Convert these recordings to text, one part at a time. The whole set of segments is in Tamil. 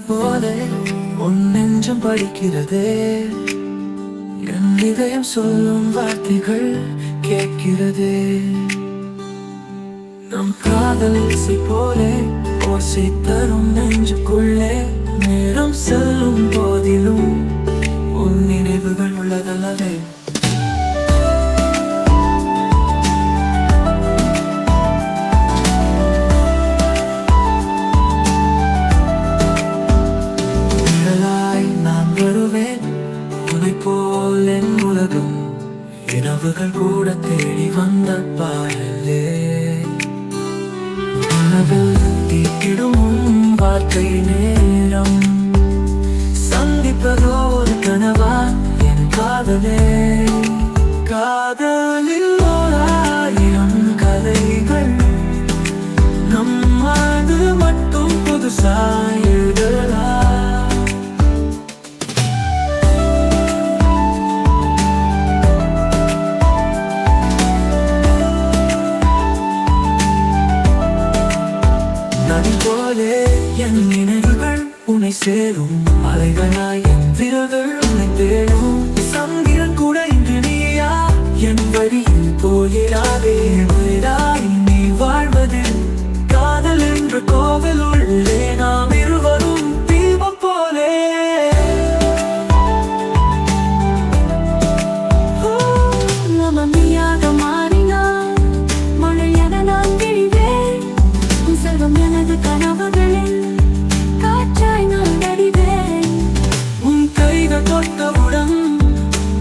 போல உன் நெஞ்சம் படிக்கிறதே, என் இதயம் சொல்லும் வார்த்தைகள் கேட்கிறதே. நம் காதல் இசை போலே ஓசை தரும் நெஞ்சுக்குள்ளே, நேரம் செல்லும் போதிலும் உன் நினைவுகள் உள்ளதல்லவே. நான் வருவேன் உன்னை போல் என் உலகம், இரவுகள் கூட தேடி வந்த பாடலே. கனவில் தீட்டிடும் வார்த்தை நேரம், சந்திப்பதோ ஒரு கனவா என் காதலே. காதலில் 1000 கதைகள், நம்மது மட்டும் புதுசாய் எழுதலாம். நதி போலே என் நினைவுகள் உன்னை சேரும், அலைகளாய் என் விரல்கள் உன்னை தேடும். சந்திரன் கூட இன்று நீயா என் வழியில் போகிறாதே. நீ வாழ்வது காதல் என்ற கோவில் உள்ளே, நாம் இருவரும் தீபம் போலே. நீயாக மாறினான் மழை என நான் விழிவேன், செல்வம் எனது கனவுகளில் காற்றாய் நான் நடிவேன். உன் கைகள் தொட்டவுடன்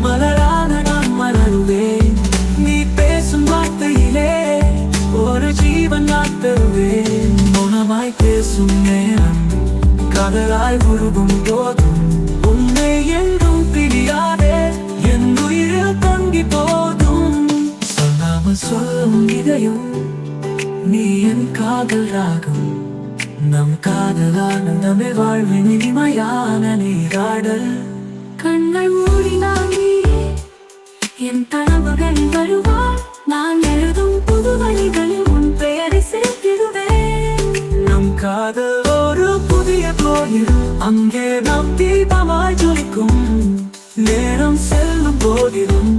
மலரான நான் மலருவேன். நீ பேசும் வார்த்தையிலே ஒரு ஜீவன் நான் தருவேன். மௌனமாய் பேசும் நேரம் காதலாய் உருகும் போதும், உன்னை என்றும் பிரியாதே என் உயிரில் தங்கி போதும். சொல்லாமல் சொல்லும் இதயம் நீ என் காதல் ராகம், நம் காதலானந்தமே வாழ்வின் இனிமையான நீராடல். கண்கள் மூடினால் நீயே என் கனவுகளில் வருவாள், நான் எழுதும் புது வழிகளில் உன் பெயரை சேர்த்திடுவேன். நம் காதல் ஒரு புதிய கோயில், அங்கே நாம் தீபமாய் ஜொலிக்கும். நேரம் செல்லும் போதிலும்